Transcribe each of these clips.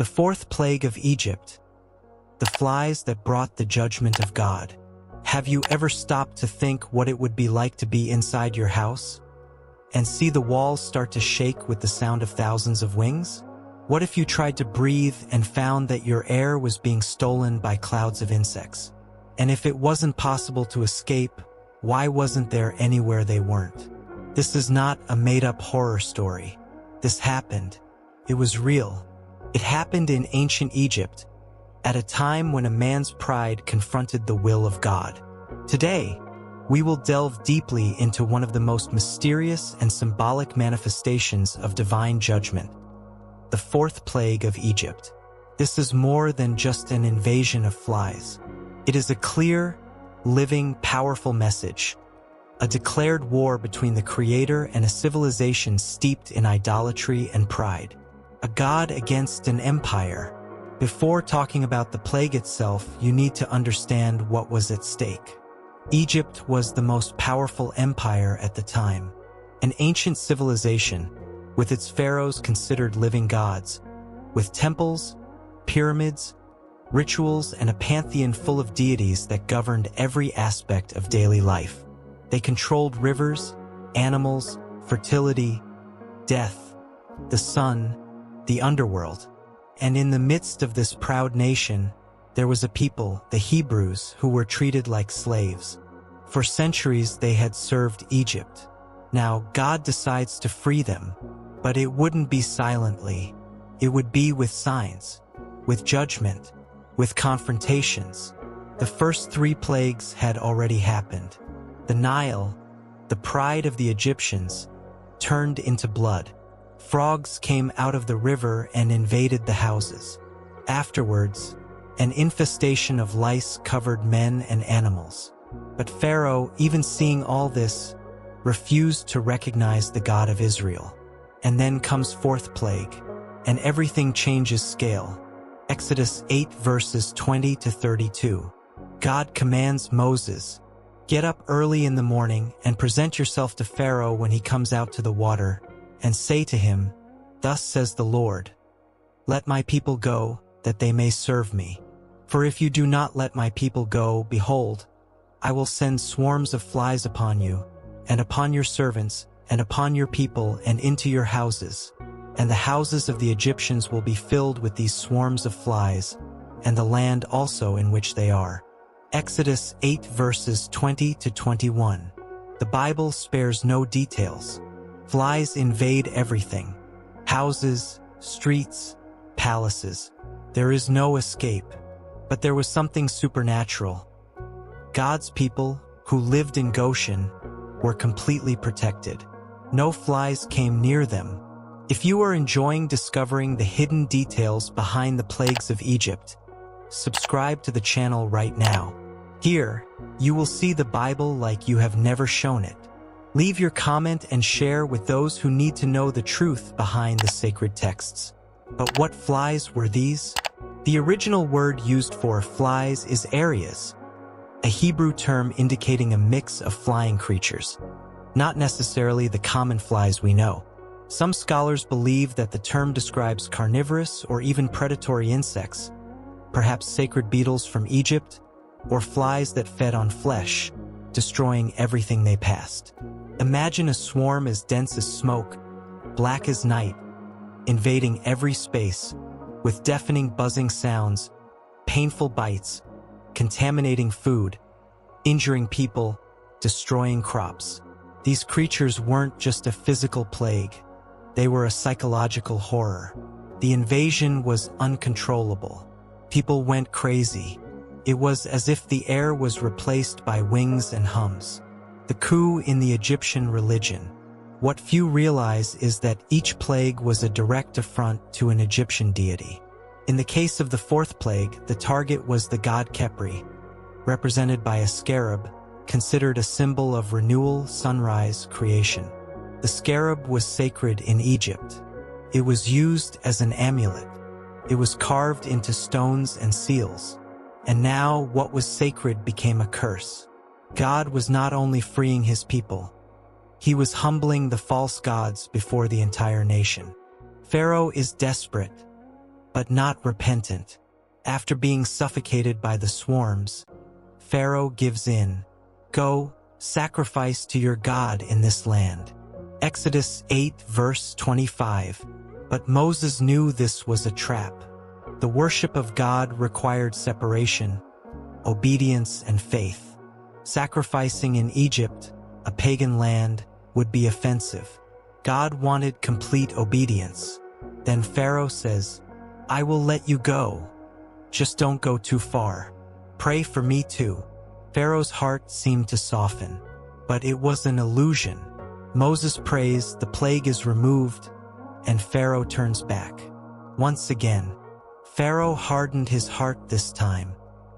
The fourth plague of Egypt, the flies that brought the judgment of God. Have you ever stopped to think what it would be like to be inside your house and see the walls start to shake with the sound of thousands of wings? What if you tried to breathe and found that your air was being stolen by clouds of insects? And if it wasn't possible to escape, why wasn't there anywhere they weren't? This is not a made-up horror story. This happened. It was real. It happened in ancient Egypt, at a time when a man's pride confronted the will of God. Today, we will delve deeply into one of the most mysterious and symbolic manifestations of divine judgment, the fourth plague of Egypt. This is more than just an invasion of flies. It is a clear, living, powerful message, a declared war between the Creator and a civilization steeped in idolatry and pride. A god against an empire. Before talking about the plague itself, you need to understand what was at stake. Egypt was the most powerful empire at the time, an ancient civilization, with its pharaohs considered living gods, with temples, pyramids, rituals, and a pantheon full of deities that governed every aspect of daily life. They controlled rivers, animals, fertility, death, the sun, the underworld. And in the midst of this proud nation, there was a people, the Hebrews, who were treated like slaves. For centuries they had served Egypt. Now God decides to free them, but it wouldn't be silently. It would be with signs, with judgment, with confrontations. The first 3 plagues had already happened. The Nile, the pride of the Egyptians, turned into blood. Frogs came out of the river and invaded the houses. Afterwards, an infestation of lice covered men and animals. But Pharaoh, even seeing all this, refused to recognize the God of Israel. And then comes fourth plague, and everything changes scale. Exodus 8 verses 20 to 32. God commands Moses, "Get up early in the morning and present yourself to Pharaoh when he comes out to the water, and say to him, 'Thus says the Lord, let my people go, that they may serve me. For if you do not let my people go, behold, I will send swarms of flies upon you, and upon your servants, and upon your people, and into your houses. And the houses of the Egyptians will be filled with these swarms of flies, and the land also in which they are.'" Exodus 8 verses 20 to 21. The Bible spares no details. Flies invade everything. Houses, streets, palaces. There is no escape. But there was something supernatural. God's people, who lived in Goshen, were completely protected. No flies came near them. If you are enjoying discovering the hidden details behind the plagues of Egypt, subscribe to the channel right now. Here, you will see the Bible like you have never shown it. Leave your comment and share with those who need to know the truth behind the sacred texts. But what flies were these? The original word used for flies is arias, a Hebrew term indicating a mix of flying creatures, not necessarily the common flies we know. Some scholars believe that the term describes carnivorous or even predatory insects, perhaps sacred beetles from Egypt, or flies that fed on flesh, destroying everything they passed. Imagine a swarm as dense as smoke, black as night, invading every space, with deafening buzzing sounds, painful bites, contaminating food, injuring people, destroying crops. These creatures weren't just a physical plague. They were a psychological horror. The invasion was uncontrollable. People went crazy. It was as if the air was replaced by wings and hums. The coup in the Egyptian religion. What few realize is that each plague was a direct affront to an Egyptian deity. In the case of the fourth plague, the target was the god Khepri, represented by a scarab, considered a symbol of renewal, sunrise, creation. The scarab was sacred in Egypt. It was used as an amulet. It was carved into stones and seals. And now what was sacred became a curse. God was not only freeing his people, he was humbling the false gods before the entire nation. Pharaoh is desperate. but not repentant. After being suffocated by the swarms, Pharaoh gives in. Go, sacrifice to your God in this land. Exodus 8 verse 25. But Moses knew this was a trap. The worship of God required separation, obedience, and faith. Sacrificing in Egypt, a pagan land, would be offensive. God wanted complete obedience. Then Pharaoh says, I will let you go. Just don't go too far. Pray for me too. Pharaoh's heart seemed to soften, but it was an illusion. Moses prays, the plague is removed, and Pharaoh turns back. Once again, Pharaoh hardened his heart this time.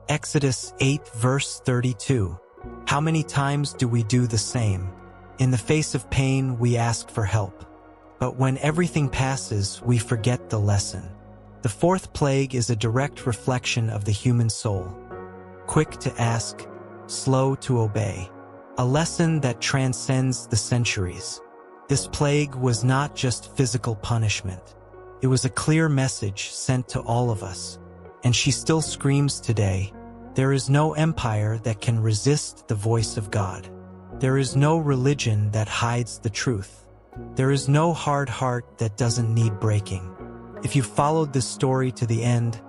Exodus 8 verse 32. How many times do we do the same? In the face of pain, we ask for help. But when everything passes, we forget the lesson. The fourth plague is a direct reflection of the human soul. Quick to ask, slow to obey. A lesson that transcends the centuries. This plague was not just physical punishment. It was a clear message sent to all of us. And she still screams today, there is no empire that can resist the voice of God. There is no religion that hides the truth. There is no hard heart that doesn't need breaking. If you followed this story to the end,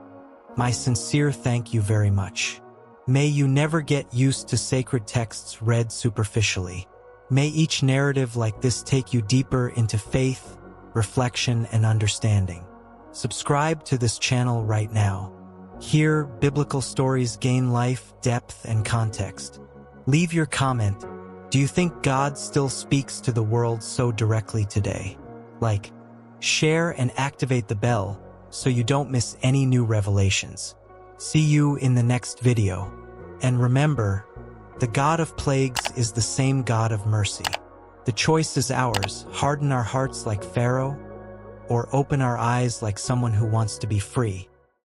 my sincere thank you very much. May you never get used to sacred texts read superficially. May each narrative like this take you deeper into faith, reflection, and understanding. Subscribe to this channel right now. Here, biblical stories gain life, depth, and context. Leave your comment. Do you think God still speaks to the world so directly today? Like, share and activate the bell so you don't miss any new revelations. See you in the next video. And remember, the God of plagues is the same God of mercy. The choice is ours: harden our hearts like Pharaoh, or open our eyes like someone who wants to be free.